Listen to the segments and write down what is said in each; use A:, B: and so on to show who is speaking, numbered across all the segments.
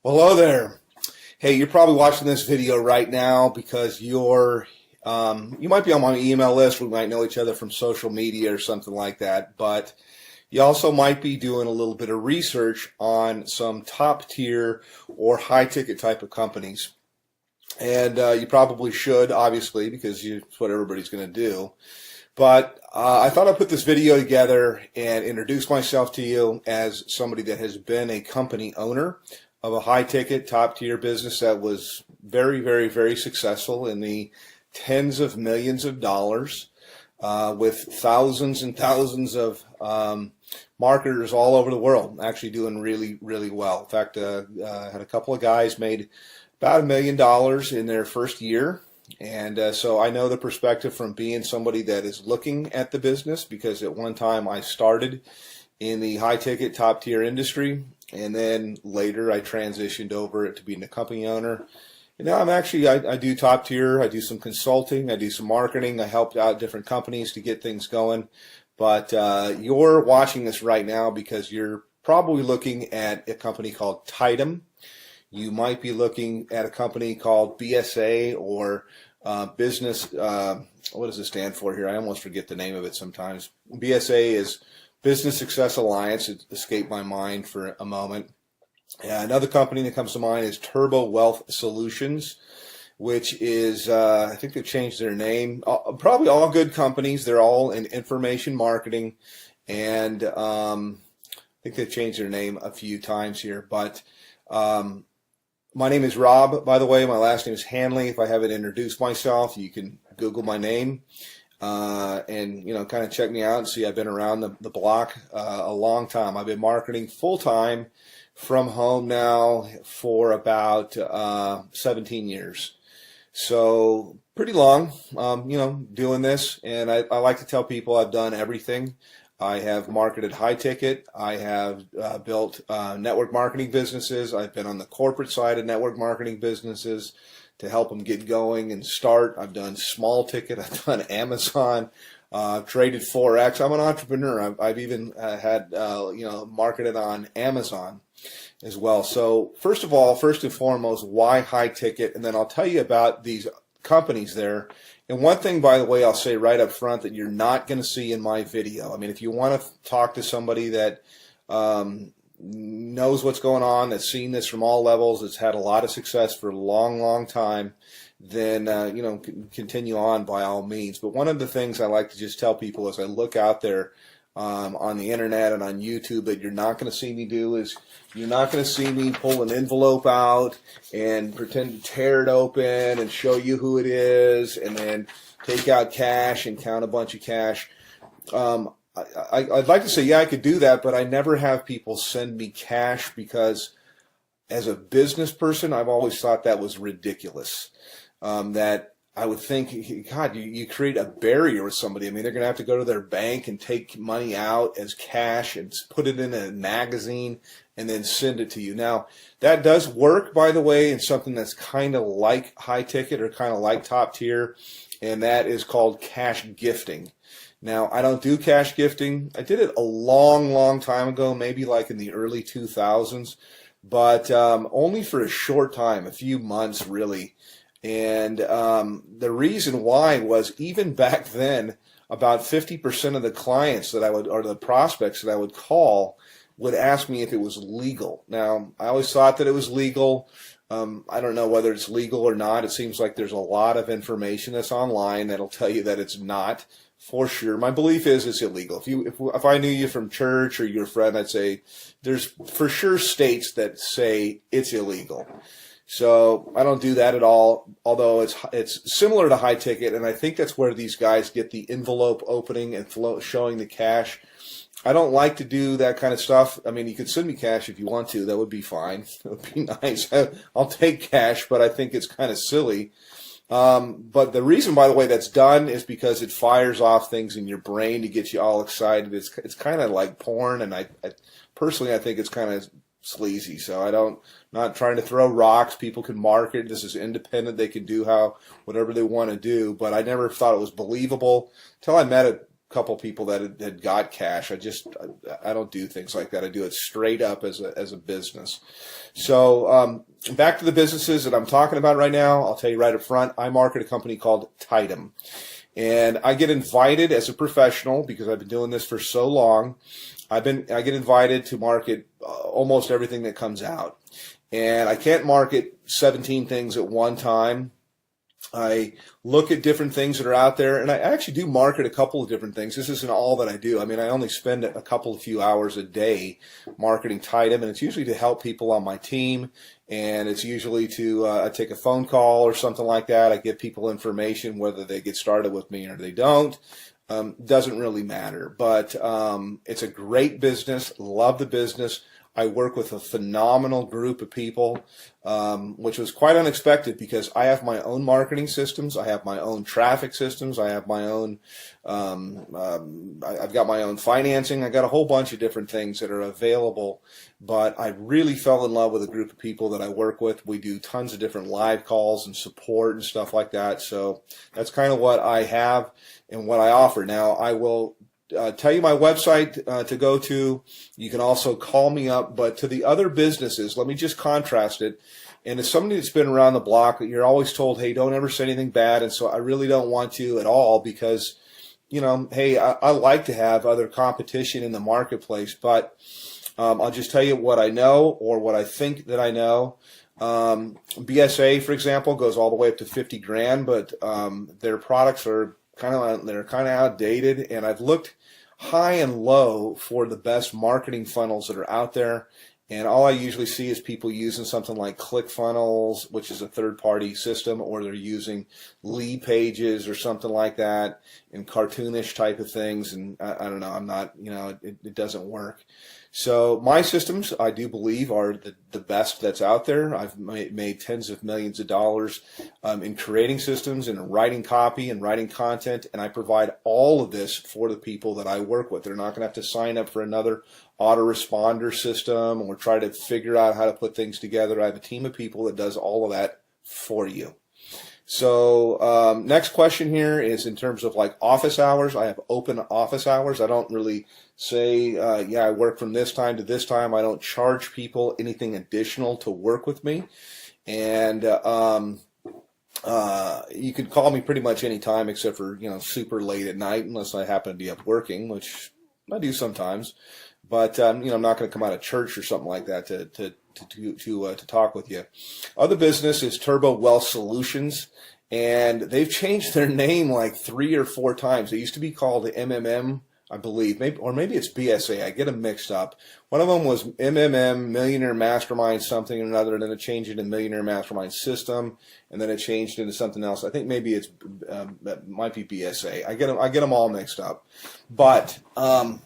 A: Hello there. Hey, you're probably watching this video right now because you might be on my email list. We might know each other from social media or something like that, but you also might be doing a little bit of research on some top tier or high ticket type of companies. And you probably should, obviously, because it's what everybody's going to do. But I thought I'd put this video together and introduce myself to you as somebody that has been a company owner of a high-ticket, top-tier business that was very, very, very successful in the tens of millions of dollars with thousands and thousands of marketers all over the world, actually doing really, really well. In fact, I had a couple of guys made about $1 million in their first year. And so I know the perspective from being somebody that is looking at the business, because at one time I started in the high-ticket, top-tier industry, and then later I transitioned over to being a company owner. And now I do top-tier, I do some consulting, I do some marketing, I helped out different companies to get things going. But you're watching this right now because you're probably looking at a company called Tidem. You might be looking at a company called BSA or business, what does it stand for here? I almost forget the name of it sometimes. BSA is Business Success Alliance. It escaped my mind for a moment. Another company that comes to mind is Turbo Wealth Solutions, which is, I think they've changed their name. Probably all good companies. They're all in information marketing. And I think they've changed their name a few times here. But my name is Rob, by the way. My last name is Hanley. If I haven't introduced myself, you can Google my name. And kind of check me out and see I've been around the block a long time. I've been marketing full-time from home now for about 17 years. So pretty long, doing this. And I like to tell people I've done everything. I have marketed high ticket. I have built network marketing businesses. I've been on the corporate side of network marketing businesses to help them get going and start. I've done small ticket. I've done Amazon. I've traded Forex. I'm an entrepreneur. I've even had marketed on Amazon as well. So first and foremost, why high ticket? And then I'll tell you about these companies there. And one thing, by the way, I'll say right up front that you're not going to see in my video. I mean, if you want to talk to somebody that knows what's going on, that's seen this from all levels, that's had a lot of success for a long, long time, then, continue on by all means. But one of the things I like to just tell people as I look out there on the internet and on YouTube that you're not going to see me do is you're not going to see me pull an envelope out and pretend to tear it open and show you who it is and then take out cash and count a bunch of cash. I'd like to say, yeah, I could do that, but I never have people send me cash because as a business person, I've always thought that was ridiculous. That I would think, God, you create a barrier with somebody. I mean, they're going to have to go to their bank and take money out as cash and put it in a magazine and then send it to you. Now, that does work, by the way, in something that's kind of like high ticket or kind of like top tier, and that is called cash gifting. Now, I don't do cash gifting. I did it a long, long time ago, maybe like in the early 2000s, but only for a short time, a few months really. And the reason why was even back then, about 50% of the clients that I would, or the prospects that I would call, would ask me if it was legal. Now, I always thought that it was legal. I don't know whether it's legal or not. It seems like there's a lot of information that's online that'll tell you that it's not for sure. My belief is it's illegal. If I knew you from church or you're a friend, I'd say there's for sure states that say it's illegal. So I don't do that at all, although it's similar to high ticket, and I think that's where these guys get the envelope opening and showing the cash. I don't like to do that kind of stuff. I mean, you could send me cash if you want to. That would be fine. It would be nice. I'll take cash, but I think it's kind of silly. But the reason, by the way, that's done is because it fires off things in your brain to get you all excited. It's kind of like porn, and I personally, I think it's kind of sleazy. So not trying to throw rocks. People can market. This is independent. They can do whatever they want to do. But I never thought it was believable until I met a couple people that had got cash. I don't do things like that. I do it straight up as a business. So back to the businesses that I'm talking about right now. I'll tell you right up front. I market a company called Tidem, and I get invited as a professional because I've been doing this for so long. I get invited to market almost everything that comes out, and I can't market 17 things at one time. I look at different things that are out there, and I actually do market a couple of different things. This isn't all that I do. I mean, I only spend a few hours a day marketing Tidem, and it's usually to help people on my team, and it's usually to I take a phone call or something like that. I give people information, whether they get started with me or they don't. Doesn't really matter, but it's a great business. Love the business. I work with a phenomenal group of people, which was quite unexpected because I have my own marketing systems. I have my own traffic systems. I have my own, I've got my own financing. I got a whole bunch of different things that are available, but I really fell in love with a group of people that I work with. We do tons of different live calls and support and stuff like that. So that's kind of what I have and what I offer. Now, I will tell you my website to go to. You can also call me up, but to the other businesses, let me just contrast it. And as somebody that's been around the block, you're always told, hey, don't ever say anything bad. And so I really don't want to at all because, you know, hey, I like to have other competition in the marketplace, but I'll just tell you what I know or what I think that I know. BSA, for example, goes all the way up to 50 grand, but their products are kind of outdated, and I've looked high and low for the best marketing funnels that are out there, and all I usually see is people using something like ClickFunnels, which is a third-party system, or they're using Lead Pages or something like that, and cartoonish type of things, and I don't know, I'm not, you know, it doesn't work. So my systems, I do believe, are the best that's out there. I've made tens of millions of dollars in creating systems and writing copy and writing content, and I provide all of this for the people that I work with. They're not going to have to sign up for another autoresponder system or try to figure out how to put things together. I have a team of people that does all of that for you. So next question here is in terms of like office hours. I have open office hours. I don't really say, yeah, I work from this time to this time. I don't charge people anything additional to work with me. And you can call me pretty much any time except for, you know, super late at night unless I happen to be up working, which I do sometimes. But, you know, I'm not going to come out of church or something like that to talk with you. Other business is Turbo Wealth Solutions, and they've changed their name like 3 or 4 times. They used to be called MMM, I believe, maybe it's BSA. I get them mixed up. One of them was MMM, Millionaire Mastermind something or another, and then it changed into Millionaire Mastermind System, and then it changed into something else. I think maybe it might be BSA. I get them all mixed up, but I'm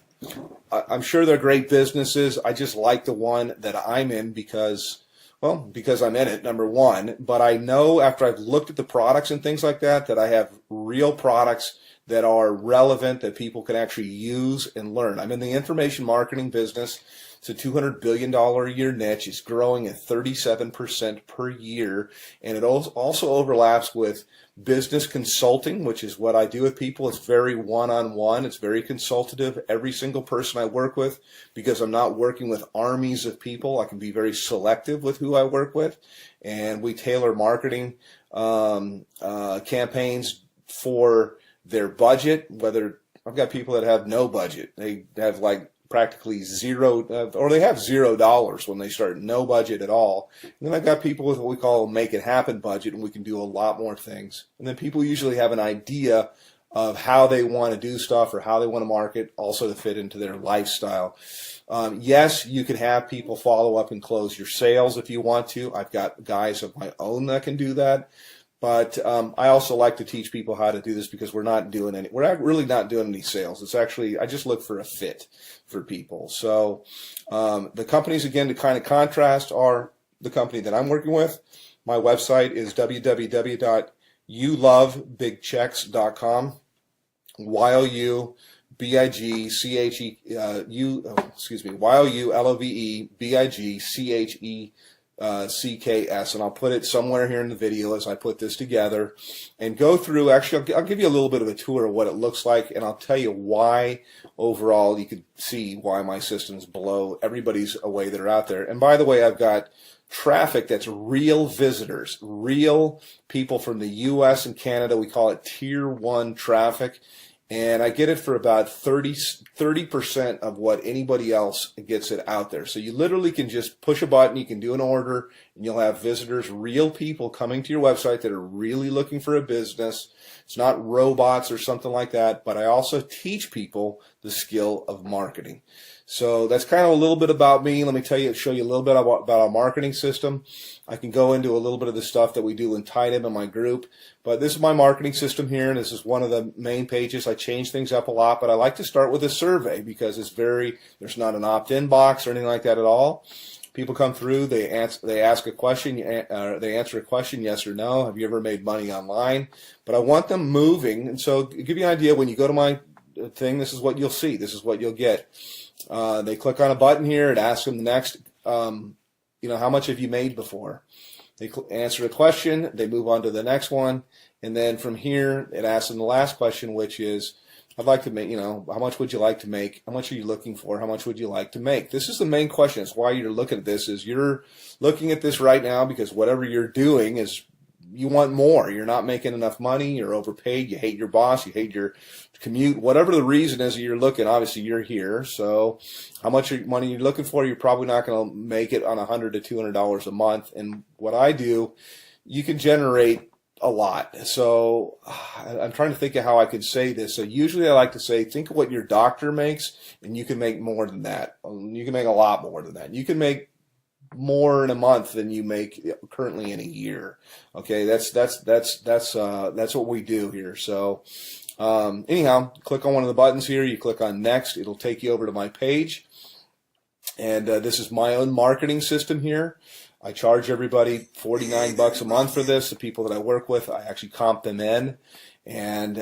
A: sure they're great businesses. I just like the one that I'm in because I'm in it, number one. But I know after I've looked at the products and things like that, that I have real products that are relevant, that people can actually use and learn. I'm in the information marketing business. It's a $200 billion a year niche. It's growing at 37% per year. And it also overlaps with business consulting, which is what I do with people. It's very one-on-one. It's very consultative. Every single person I work with, because I'm not working with armies of people, I can be very selective with who I work with. And we tailor marketing campaigns for their budget, whether I've got people that have no budget. They have like practically zero, or they have $0 when they start, no budget at all. And then I've got people with what we call a make it happen budget, and we can do a lot more things. And then people usually have an idea of how they want to do stuff or how they want to market, also to fit into their lifestyle. Yes, you can have people follow up and close your sales if you want to. I've got guys of my own that can do that. But I also like to teach people how to do this because we're not really not doing any sales. It's actually, I just look for a fit for people. So the companies, again, to kind of contrast, are the company that I'm working with. My website is www.youlovebigchecks.com. YOULOVEBIGCHECKS.com. CKS, and I'll put it somewhere here in the video as I put this together and go through. Actually, I'll give you a little bit of a tour of what it looks like, and I'll tell you why overall you could see why my systems blow everybody's away that are out there. And by the way, I've got traffic that's real visitors, real people from the US and Canada. We call it tier 1 traffic. And I get it for about 30% of what anybody else gets it out there. So you literally can just push a button, you can do an order, and you'll have visitors, real people coming to your website that are really looking for a business. It's not robots or something like that, but I also teach people the skill of marketing. So that's kind of a little bit about me. Let me show you a little bit about our marketing system. I can go into a little bit of the stuff that we do in Tidem in my group, but this is my marketing system here, and this is one of the main pages. I change things up a lot, but I like to start with a survey because there's not an opt-in box or anything like that at all. People come through, they ask a question, they answer a question, yes or no. Have you ever made money online? But I want them moving, and so to give you an idea, when you go to my thing, this is what you'll see. This is what you'll get. They click on a button here. It asks them the next, how much have you made before? They answer a question. They move on to the next one. And then from here, it asks them the last question, which is, I'd like to make, how much would you like to make? How much are you looking for? How much would you like to make? This is the main question. It's why you're looking at this, is you're looking at this right now because whatever you're doing is you want more. You're not making enough money. You're overpaid. You hate your boss. You hate your commute. Whatever the reason is that you're looking, obviously you're here. So how much money you're looking for, you're probably not going to make it on $100 to $200 a month. And what I do, you can generate a lot. So I'm trying to think of how I could say this. So usually I like to say, think of what your doctor makes, and you can make more than that. You can make a lot more than that. You can make more in a month than you make currently in a year. Okay, that's what we do here. So anyhow, click on one of the buttons here. You click on next. It'll take you over to my page. And this is my own marketing system here. I charge everybody $49 a month for this. The people that I work with, I actually comp them in. And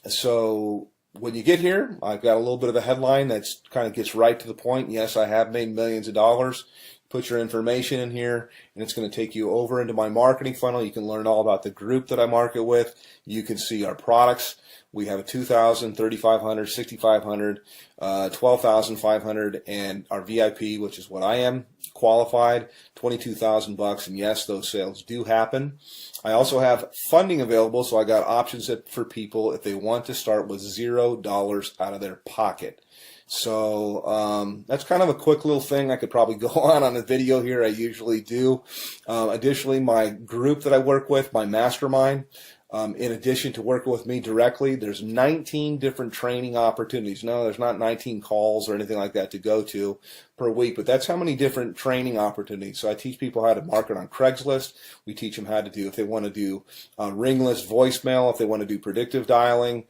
A: so when you get here, I've got a little bit of a headline that's kind of gets right to the point. Yes, I have made millions of dollars. Put your information in here, and it's going to take you over into my marketing funnel. You can learn all about the group that I market with. You can see our products. We have a $2,000, $3,500, $6,500, $12,500, and our VIP, which is what I am qualified, $22,000. And yes, those sales do happen. I also have funding available, so I got options for people if they want to start with $0 out of their pocket. So that's kind of a quick little thing. I could probably go on a video here. I usually do. Additionally, my group that I work with, my mastermind, in addition to working with me directly, there's 19 different training opportunities. No, there's not 19 calls or anything like that to go to per week, but that's how many different training opportunities. So I teach people how to market on Craigslist. We teach them how to do, if they want to do ringless voicemail, if they want to do predictive dialing,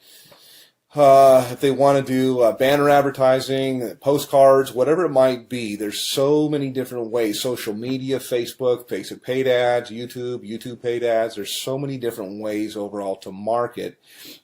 A: if they want to do banner advertising, postcards, whatever it might be. There's so many different ways. Social media, Facebook paid ads, YouTube paid ads. There's so many different ways overall to market.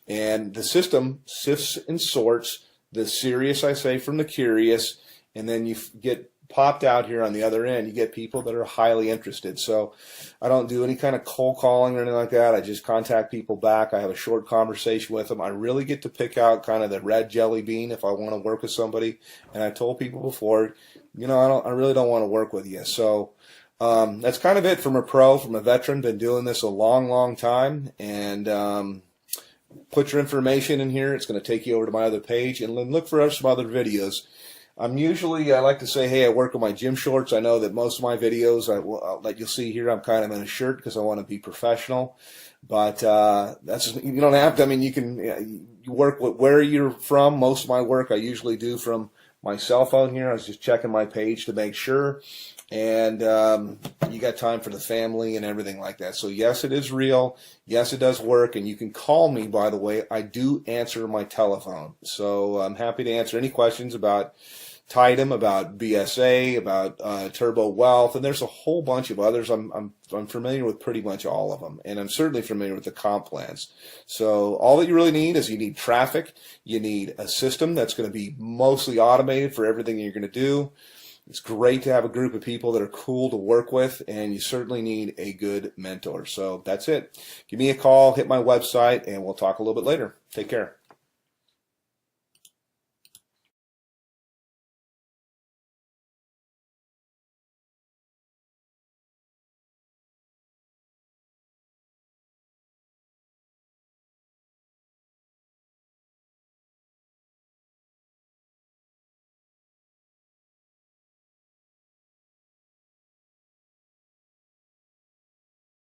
A: And the system sifts and sorts the serious, I say, from the curious, and then you get popped out here on the other end. You get people that are highly interested. So I don't do any kind of cold calling or anything like that. I just contact people back. I have a short conversation with them. I really get to pick out kind of the red jelly bean if I want to work with somebody. And I told people before, I really don't want to work with you. So that's kind of it from a veteran. Been doing this a long, long time. And put your information in here. It's going to take you over to my other page, and then look for some other videos. I like to say, hey, I work with my gym shorts. I know that most of my videos that you'll see here, I'm kind of in a shirt because I want to be professional. But that's just, you don't have to. I mean, you work with where you're from. Most of my work I usually do from my cell phone here. I was just checking my page to make sure. And you got time for the family and everything like that. So yes, it is real. Yes, it does work. And you can call me, by the way. I do answer my telephone. So I'm happy to answer any questions about Tidem, about BSA, about Turbo Wealth, and there's a whole bunch of others. I'm familiar with pretty much all of them, and I'm certainly familiar with the comp plans. So all that you really need is you need traffic. You need a system that's going to be mostly automated for everything you're going to do. It's great to have a group of people that are cool to work with, and you certainly need a good mentor. So that's it. Give me a call, hit my website, and we'll talk a little bit later. Take care.